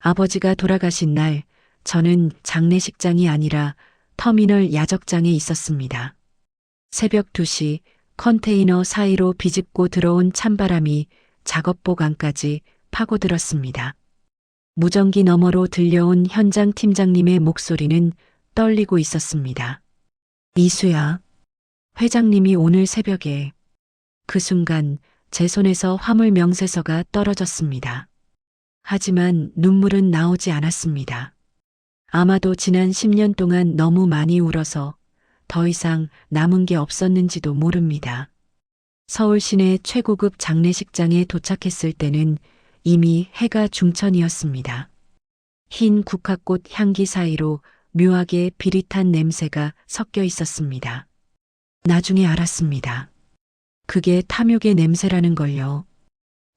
아버지가 돌아가신 날 저는 장례식장이 아니라 터미널 야적장에 있었습니다. 새벽 2시 컨테이너 사이로 비집고 들어온 찬바람이 작업복 안까지 파고들었습니다. 무전기 너머로 들려온 현장 팀장님의 목소리는 떨리고 있었습니다. 이수야, 회장님이 오늘 새벽에. 그 순간 제 손에서 화물 명세서가 떨어졌습니다. 하지만 눈물은 나오지 않았습니다. 아마도 지난 10년 동안 너무 많이 울어서 더 이상 남은 게 없었는지도 모릅니다. 서울 시내 최고급 장례식장에 도착했을 때는 이미 해가 중천이었습니다. 흰 국화꽃 향기 사이로 묘하게 비릿한 냄새가 섞여 있었습니다. 나중에 알았습니다. 그게 탐욕의 냄새라는 걸요.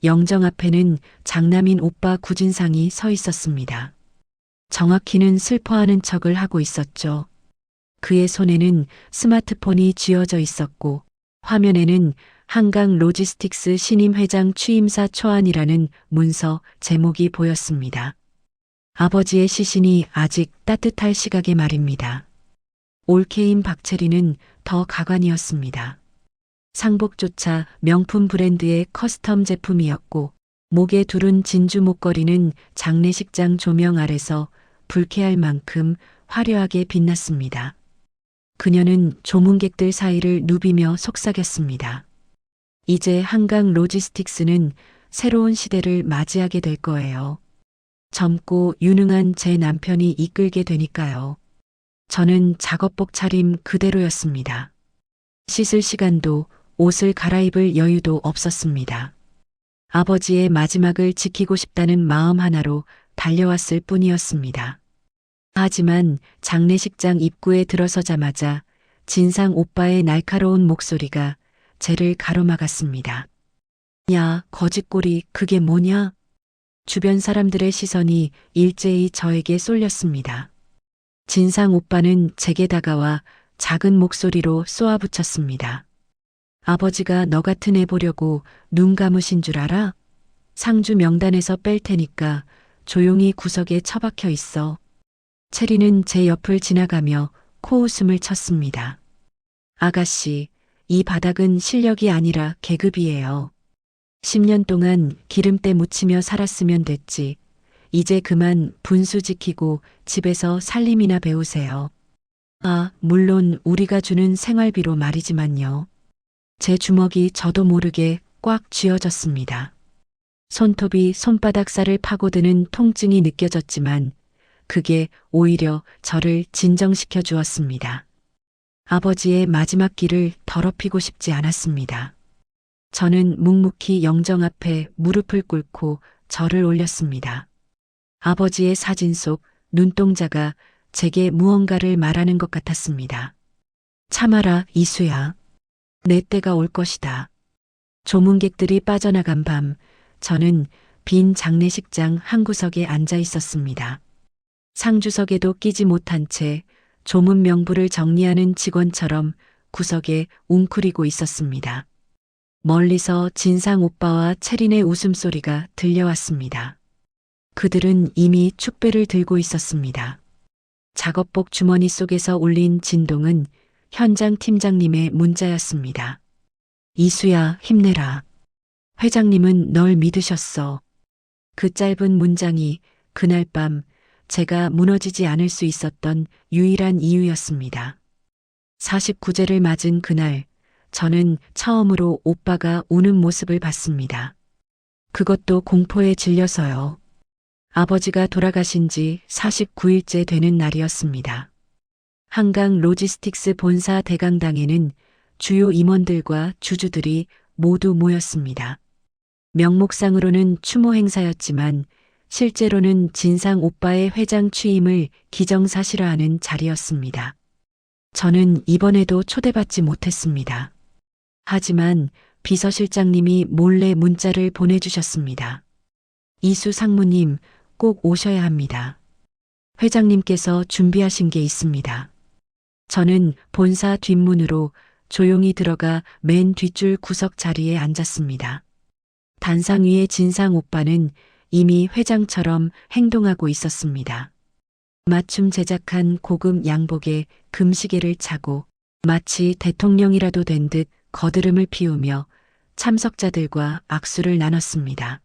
영정 앞에는 장남인 오빠 구진상이 서 있었습니다. 정확히는 슬퍼하는 척을 하고 있었죠. 그의 손에는 스마트폰이 쥐어져 있었고 화면에는 한강 로지스틱스 신임 회장 취임사 초안이라는 문서 제목이 보였습니다. 아버지의 시신이 아직 따뜻할 시각에 말입니다. 올케인 박채리는 더 가관이었습니다. 상복조차 명품 브랜드의 커스텀 제품이었고 목에 두른 진주 목걸이는 장례식장 조명 아래서 불쾌할 만큼 화려하게 빛났습니다. 그녀는 조문객들 사이를 누비며 속삭였습니다. 이제 한강 로지스틱스는 새로운 시대를 맞이하게 될 거예요. 젊고 유능한 제 남편이 이끌게 되니까요. 저는 작업복 차림 그대로였습니다. 씻을 시간도 옷을 갈아입을 여유도 없었습니다. 아버지의 마지막을 지키고 싶다는 마음 하나로 달려왔을 뿐이었습니다. 하지만 장례식장 입구에 들어서자마자 진상 오빠의 날카로운 목소리가 쟤를 가로막았습니다. 야, 거짓골이 그게 뭐냐? 주변 사람들의 시선이 일제히 저에게 쏠렸습니다. 진상 오빠는 제게 다가와 작은 목소리로 쏘아붙였습니다. 아버지가 너 같은 애 보려고 눈 감으신 줄 알아? 상주 명단에서 뺄 테니까 조용히 구석에 처박혀 있어. 체리는 제 옆을 지나가며 코웃음을 쳤습니다. 아가씨, 이 바닥은 실력이 아니라 계급이에요. 10년 동안 기름때 묻히며 살았으면 됐지. 이제 그만 분수 지키고 집에서 살림이나 배우세요. 아, 물론 우리가 주는 생활비로 말이지만요. 제 주먹이 저도 모르게 꽉 쥐어졌습니다. 손톱이 손바닥 살을 파고드는 통증이 느껴졌지만 그게 오히려 저를 진정시켜 주었습니다. 아버지의 마지막 길을 더럽히고 싶지 않았습니다. 저는 묵묵히 영정 앞에 무릎을 꿇고 절을 올렸습니다. 아버지의 사진 속 눈동자가 제게 무언가를 말하는 것 같았습니다. 참아라, 이수야. 내 때가 올 것이다. 조문객들이 빠져나간 밤, 저는 빈 장례식장 한 구석에 앉아 있었습니다. 상주석에도 끼지 못한 채 조문 명부를 정리하는 직원처럼 구석에 웅크리고 있었습니다. 멀리서 진상 오빠와 체린의 웃음소리가 들려왔습니다. 그들은 이미 축배를 들고 있었습니다. 작업복 주머니 속에서 울린 진동은 현장 팀장님의 문자였습니다. 이수야, 힘내라. 회장님은 널 믿으셨어. 그 짧은 문장이 그날 밤 제가 무너지지 않을 수 있었던 유일한 이유였습니다. 49제를 맞은 그날, 저는 처음으로 오빠가 우는 모습을 봤습니다. 그것도 공포에 질려서요. 아버지가 돌아가신 지 49일째 되는 날이었습니다. 한강 로지스틱스 본사 대강당에는 주요 임원들과 주주들이 모두 모였습니다. 명목상으로는 추모 행사였지만 실제로는 진상 오빠의 회장 취임을 기정사실화하는 자리였습니다. 저는 이번에도 초대받지 못했습니다. 하지만 비서실장님이 몰래 문자를 보내주셨습니다. 이수 상무님, 꼭 오셔야 합니다. 회장님께서 준비하신 게 있습니다. 저는 본사 뒷문으로 조용히 들어가 맨 뒷줄 구석 자리에 앉았습니다. 단상 위에 진상 오빠는 이미 회장처럼 행동하고 있었습니다. 맞춤 제작한 고급 양복에 금시계를 차고 마치 대통령이라도 된 듯 거드름을 피우며 참석자들과 악수를 나눴습니다.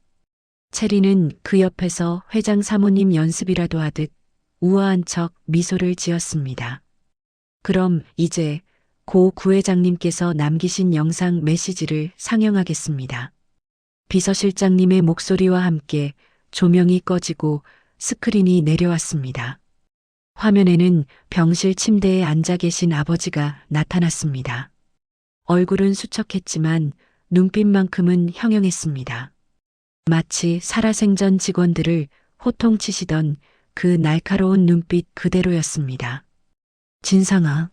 체리는 그 옆에서 회장 사모님 연습이라도 하듯 우아한 척 미소를 지었습니다. 그럼 이제 고 구회장님께서 남기신 영상 메시지를 상영하겠습니다. 비서실장님의 목소리와 함께 조명이 꺼지고 스크린이 내려왔습니다. 화면에는 병실 침대에 앉아 계신 아버지가 나타났습니다. 얼굴은 수척했지만 눈빛만큼은 형형했습니다. 마치 살아생전 직원들을 호통치시던 그 날카로운 눈빛 그대로였습니다. 진상아.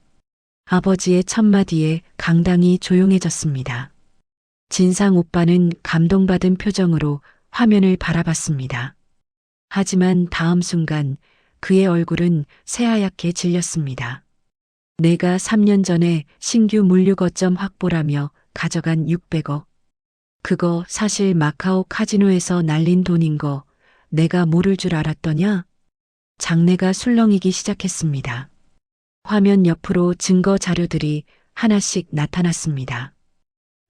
아버지의 첫마디에 강당이 조용해졌습니다. 진상 오빠는 감동받은 표정으로 화면을 바라봤습니다. 하지만 다음 순간 그의 얼굴은 새하얗게 질렸습니다. 내가 3년 전에 신규 물류 거점 확보라며 가져간 600억. 그거 사실 마카오 카지노에서 날린 돈인 거 내가 모를 줄 알았더냐? 장내가 술렁이기 시작했습니다. 화면 옆으로 증거 자료들이 하나씩 나타났습니다.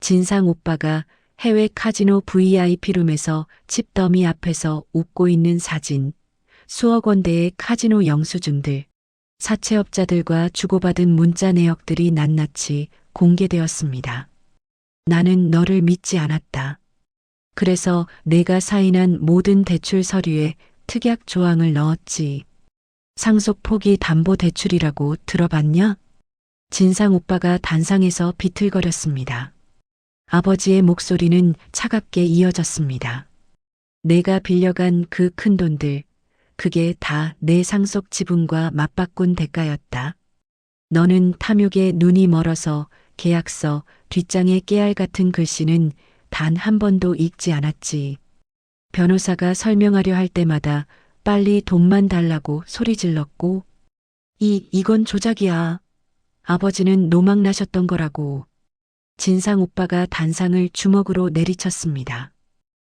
진상 오빠가 해외 카지노 VIP룸에서 칩더미 앞에서 웃고 있는 사진, 수억 원대의 카지노 영수증들, 사채업자들과 주고받은 문자 내역들이 낱낱이 공개되었습니다. 나는 너를 믿지 않았다. 그래서 내가 사인한 모든 대출 서류에 특약 조항을 넣었지. 상속 포기 담보 대출이라고 들어봤냐? 진상 오빠가 단상에서 비틀거렸습니다. 아버지의 목소리는 차갑게 이어졌습니다. 내가 빌려간 그 큰 돈들, 그게 다 내 상속 지분과 맞바꾼 대가였다. 너는 탐욕에 눈이 멀어서 계약서, 뒷장의 깨알 같은 글씨는 단 한 번도 읽지 않았지. 변호사가 설명하려 할 때마다 빨리 돈만 달라고 소리 질렀고, 이건 조작이야. 아버지는 노망나셨던 거라고. 진상 오빠가 단상을 주먹으로 내리쳤습니다.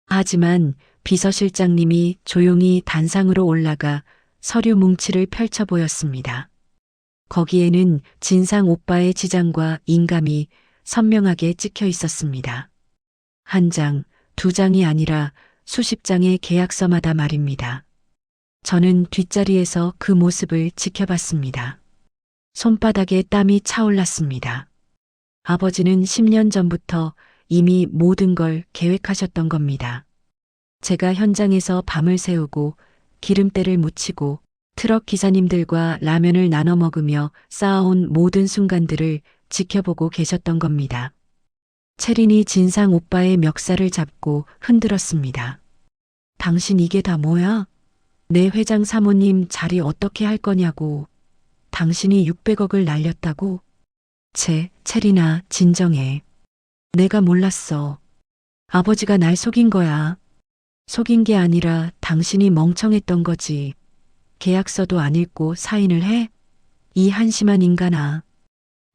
하지만 비서실장님이 조용히 단상으로 올라가 서류 뭉치를 펼쳐 보였습니다. 거기에는 진상 오빠의 지장과 인감이 선명하게 찍혀 있었습니다. 한 장, 두 장이 아니라 수십 장의 계약서마다 말입니다. 저는 뒷자리에서 그 모습을 지켜봤습니다. 손바닥에 땀이 차올랐습니다. 아버지는 10년 전부터 이미 모든 걸 계획하셨던 겁니다. 제가 현장에서 밤을 새우고 기름때를 묻히고 트럭 기사님들과 라면을 나눠 먹으며 쌓아온 모든 순간들을 지켜보고 계셨던 겁니다. 체린이 진상 오빠의 멱살을 잡고 흔들었습니다. 당신 이게 다 뭐야? 내 회장 사모님 자리 어떻게 할 거냐고. 당신이 600억을 날렸다고? 체린아, 진정해. 내가 몰랐어. 아버지가 날 속인 거야. 속인 게 아니라 당신이 멍청했던 거지. 계약서도 안 읽고 사인을 해? 이 한심한 인간아.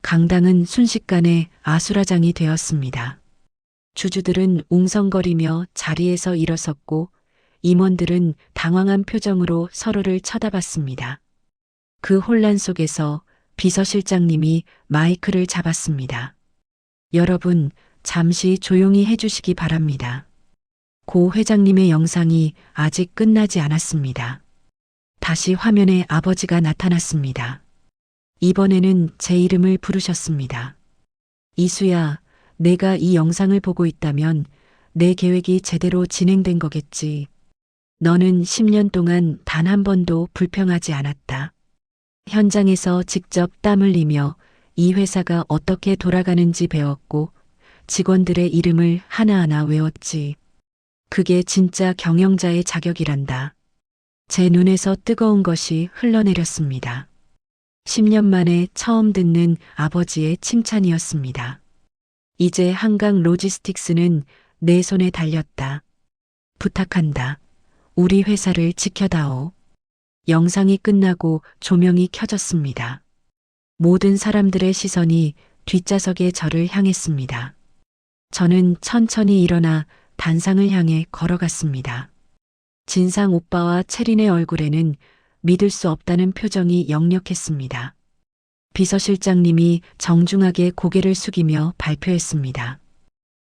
강당은 순식간에 아수라장이 되었습니다. 주주들은 웅성거리며 자리에서 일어섰고 임원들은 당황한 표정으로 서로를 쳐다봤습니다. 그 혼란 속에서 비서실장님이 마이크를 잡았습니다. 여러분, 잠시 조용히 해주시기 바랍니다. 고 회장님의 영상이 아직 끝나지 않았습니다. 다시 화면에 아버지가 나타났습니다. 이번에는 제 이름을 부르셨습니다. 이수야, 내가 이 영상을 보고 있다면 내 계획이 제대로 진행된 거겠지. 너는 10년 동안 단 한 번도 불평하지 않았다. 현장에서 직접 땀 흘리며 이 회사가 어떻게 돌아가는지 배웠고 직원들의 이름을 하나하나 외웠지. 그게 진짜 경영자의 자격이란다. 제 눈에서 뜨거운 것이 흘러내렸습니다. 10년 만에 처음 듣는 아버지의 칭찬이었습니다. 이제 한강 로지스틱스는 내 손에 달렸다. 부탁한다. 우리 회사를 지켜다오. 영상이 끝나고 조명이 켜졌습니다. 모든 사람들의 시선이 뒷좌석에 저를 향했습니다. 저는 천천히 일어나 단상을 향해 걸어갔습니다. 진상 오빠와 채린의 얼굴에는 믿을 수 없다는 표정이 역력했습니다. 비서실장님이 정중하게 고개를 숙이며 발표했습니다.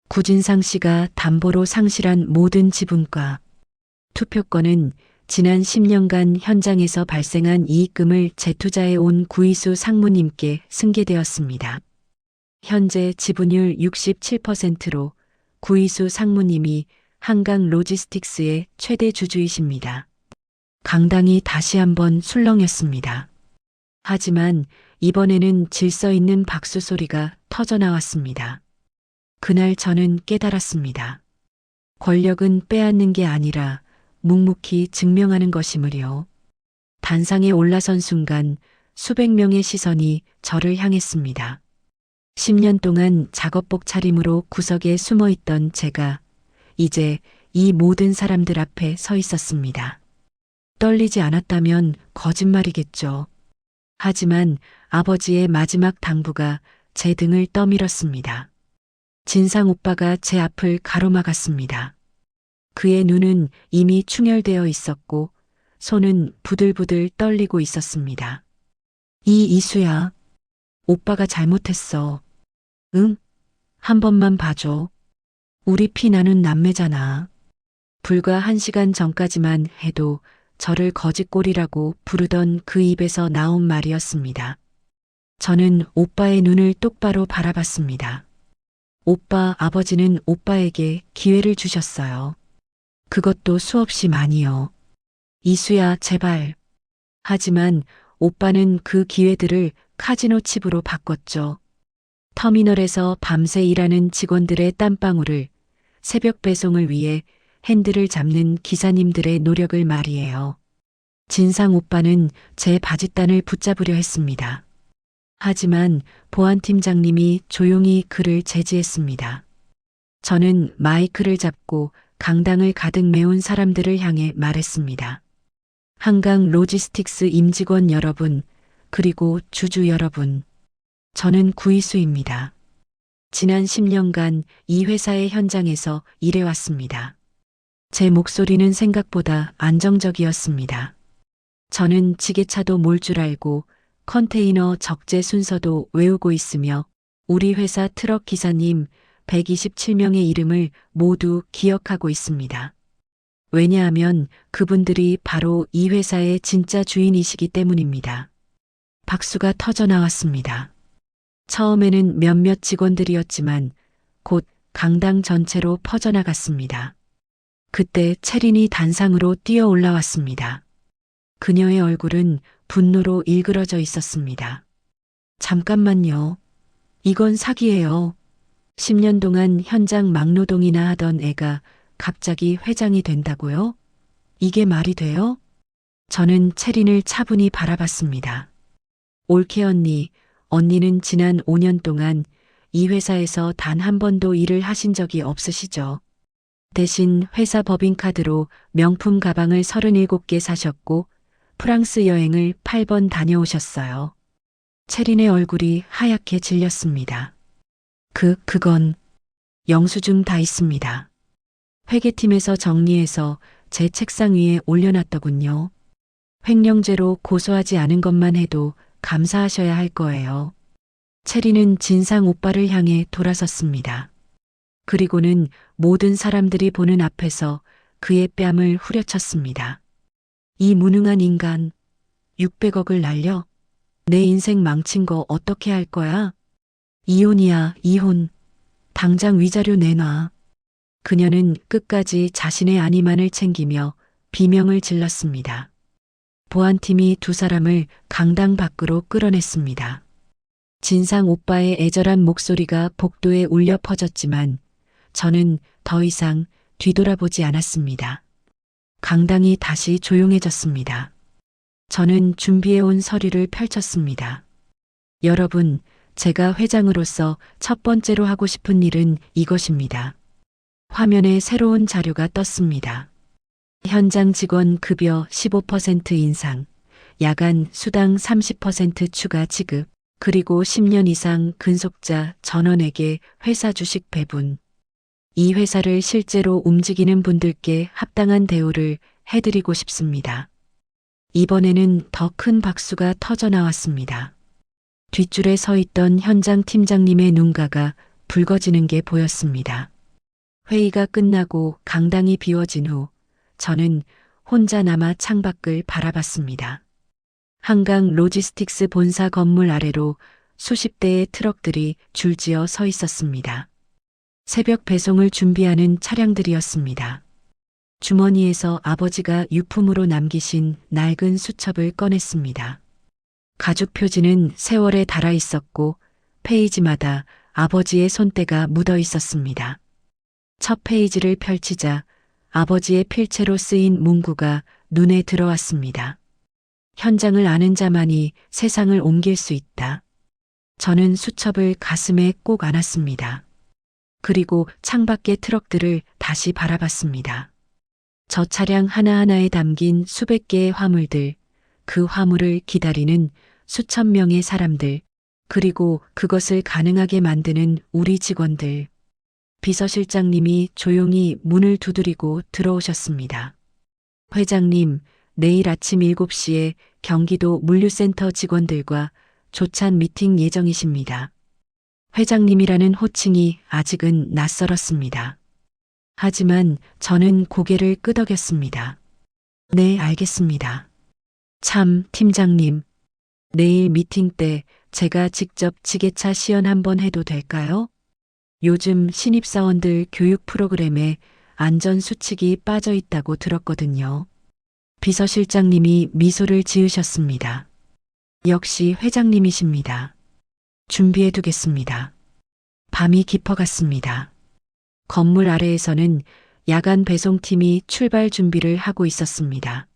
구진상 씨가 담보로 상실한 모든 지분과 투표권은 지난 10년간 현장에서 발생한 이익금을 재투자해 온 구이수 상무님께 승계되었습니다. 현재 지분율 67%로 구이수 상무님이 한강 로지스틱스의 최대 주주이십니다. 강당이 다시 한번 술렁였습니다. 하지만 이번에는 질서 있는 박수 소리가 터져나왔습니다. 그날 저는 깨달았습니다. 권력은 빼앗는 게 아니라 묵묵히 증명하는 것이므려. 단상에 올라선 순간 수백 명의 시선이 저를 향했습니다. 10년 동안 작업복 차림으로 구석에 숨어 있던 제가 이제 이 모든 사람들 앞에 서 있었습니다. 떨리지 않았다면 거짓말이겠죠. 하지만 아버지의 마지막 당부가 제 등을 떠밀었습니다. 진상 오빠가 제 앞을 가로막았습니다. 그의 눈은 이미 충혈되어 있었고 손은 부들부들 떨리고 있었습니다. 이수야, 오빠가 잘못했어. 응? 한 번만 봐줘. 우리 피 나눈 남매잖아. 불과 1시간 전까지만 해도 저를 거짓골이라고 부르던 그 입에서 나온 말이었습니다. 저는 오빠의 눈을 똑바로 바라봤습니다. 오빠 아버지는 오빠에게 기회를 주셨어요. 그것도 수없이 많이요. 이수야, 제발. 하지만 오빠는 그 기회들을 카지노 칩으로 바꿨죠. 터미널에서 밤새 일하는 직원들의 땀방울을, 새벽 배송을 위해 핸들을 잡는 기사님들의 노력을 말이에요. 진상 오빠는 제 바짓단을 붙잡으려 했습니다. 하지만 보안팀장님이 조용히 그를 제지했습니다. 저는 마이크를 잡고 강당을 가득 메운 사람들을 향해 말했습니다. 한강 로지스틱스 임직원 여러분, 그리고 주주 여러분. 저는 구이수입니다. 지난 10년간 이 회사의 현장에서 일해왔습니다. 제 목소리는 생각보다 안정적이었습니다. 저는 지게차도 몰 줄 알고 컨테이너 적재 순서도 외우고 있으며 우리 회사 트럭 기사님 127명의 이름을 모두 기억하고 있습니다. 왜냐하면 그분들이 바로 이 회사의 진짜 주인이시기 때문입니다. 박수가 터져 나왔습니다. 처음에는 몇몇 직원들이었지만 곧 강당 전체로 퍼져나갔습니다. 그때 채린이 단상으로 뛰어 올라왔습니다. 그녀의 얼굴은 분노로 일그러져 있었습니다. 잠깐만요. 이건 사기예요. 10년 동안 현장 막노동이나 하던 애가 갑자기 회장이 된다고요? 이게 말이 돼요? 저는 채린을 차분히 바라봤습니다. 올케 언니, 언니는 지난 5년 동안 이 회사에서 단 한 번도 일을 하신 적이 없으시죠? 대신 회사 법인카드로 명품 가방을 37개 사셨고 프랑스 여행을 8번 다녀오셨어요. 채린의 얼굴이 하얗게 질렸습니다. 그건 영수증 다 있습니다. 회계팀에서 정리해서 제 책상 위에 올려놨더군요. 횡령죄로 고소하지 않은 것만 해도 감사하셔야 할 거예요. 채린은 진상 오빠를 향해 돌아섰습니다. 그리고는 모든 사람들이 보는 앞에서 그의 뺨을 후려쳤습니다. 이 무능한 인간, 600억을 날려? 내 인생 망친 거 어떻게 할 거야? 이혼이야, 이혼. 당장 위자료 내놔. 그녀는 끝까지 자신의 안위만을 챙기며 비명을 질렀습니다. 보안팀이 두 사람을 강당 밖으로 끌어냈습니다. 진상 오빠의 애절한 목소리가 복도에 울려 퍼졌지만 저는 더 이상 뒤돌아보지 않았습니다. 강당이 다시 조용해졌습니다. 저는 준비해온 서류를 펼쳤습니다. 여러분, 제가 회장으로서 첫 번째로 하고 싶은 일은 이것입니다. 화면에 새로운 자료가 떴습니다. 현장 직원 급여 15% 인상, 야간 수당 30% 추가 지급, 그리고 10년 이상 근속자 전원에게 회사 주식 배분. 이 회사를 실제로 움직이는 분들께 합당한 대우를 해드리고 싶습니다. 이번에는 더 큰 박수가 터져 나왔습니다. 뒷줄에 서 있던 현장 팀장님의 눈가가 붉어지는 게 보였습니다. 회의가 끝나고 강당이 비워진 후 저는 혼자 남아 창밖을 바라봤습니다. 한강 로지스틱스 본사 건물 아래로 수십 대의 트럭들이 줄지어 서 있었습니다. 새벽 배송을 준비하는 차량들이었습니다. 주머니에서 아버지가 유품으로 남기신 낡은 수첩을 꺼냈습니다. 가죽 표지는 세월에 닳아 있었고 페이지마다 아버지의 손때가 묻어 있었습니다. 첫 페이지를 펼치자 아버지의 필체로 쓰인 문구가 눈에 들어왔습니다. 현장을 아는 자만이 세상을 옮길 수 있다. 저는 수첩을 가슴에 꼭 안았습니다. 그리고 창밖의 트럭들을 다시 바라봤습니다. 저 차량 하나하나에 담긴 수백 개의 화물들, 그 화물을 기다리는 수천 명의 사람들, 그리고 그것을 가능하게 만드는 우리 직원들. 비서실장님이 조용히 문을 두드리고 들어오셨습니다. 회장님, 내일 아침 7시에 경기도 물류센터 직원들과 조찬 미팅 예정이십니다. 회장님이라는 호칭이 아직은 낯설었습니다. 하지만 저는 고개를 끄덕였습니다. 네, 알겠습니다. 참, 팀장님. 내일 미팅 때 제가 직접 지게차 시연 한번 해도 될까요? 요즘 신입사원들 교육 프로그램에 안전수칙이 빠져 있다고 들었거든요. 비서실장님이 미소를 지으셨습니다. 역시 회장님이십니다. 준비해 두겠습니다. 밤이 깊어갔습니다. 건물 아래에서는 야간 배송팀이 출발 준비를 하고 있었습니다.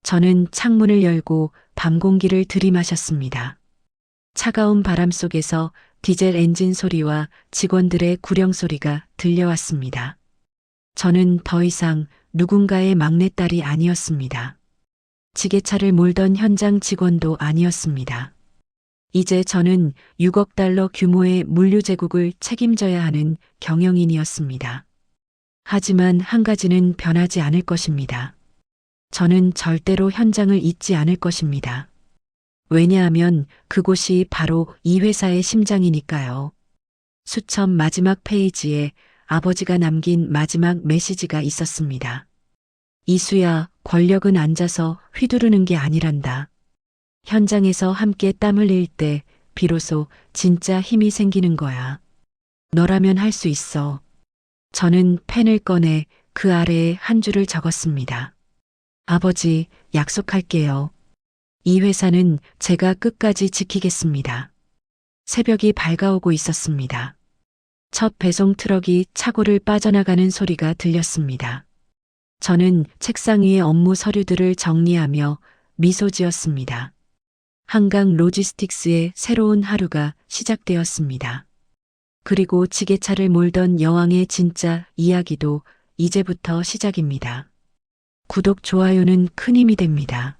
저는 창문을 열고 밤 공기를 들이마셨습니다. 차가운 바람 속에서 디젤 엔진 소리와 직원들의 구령 소리가 들려왔습니다. 저는 더 이상 누군가의 막내딸이 아니었습니다. 지게차를 몰던 현장 직원도 아니었습니다. 이제 저는 6억 달러 규모의 물류 제국을 책임져야 하는 경영인이었습니다. 하지만 한 가지는 변하지 않을 것입니다. 저는 절대로 현장을 잊지 않을 것입니다. 왜냐하면 그곳이 바로 이 회사의 심장이니까요. 수첩 마지막 페이지에 아버지가 남긴 마지막 메시지가 있었습니다. 이수야, 권력은 앉아서 휘두르는 게 아니란다. 현장에서 함께 땀 흘릴 때 비로소 진짜 힘이 생기는 거야. 너라면 할 수 있어. 저는 펜을 꺼내 그 아래에 한 줄을 적었습니다. 아버지, 약속할게요. 이 회사는 제가 끝까지 지키겠습니다. 새벽이 밝아오고 있었습니다. 첫 배송 트럭이 차고를 빠져나가는 소리가 들렸습니다. 저는 책상 위의 업무 서류들을 정리하며 미소 지었습니다. 한강 로지스틱스의 새로운 하루가 시작되었습니다. 그리고 지게차를 몰던 여왕의 진짜 이야기도 이제부터 시작입니다. 구독, 좋아요는 큰 힘이 됩니다.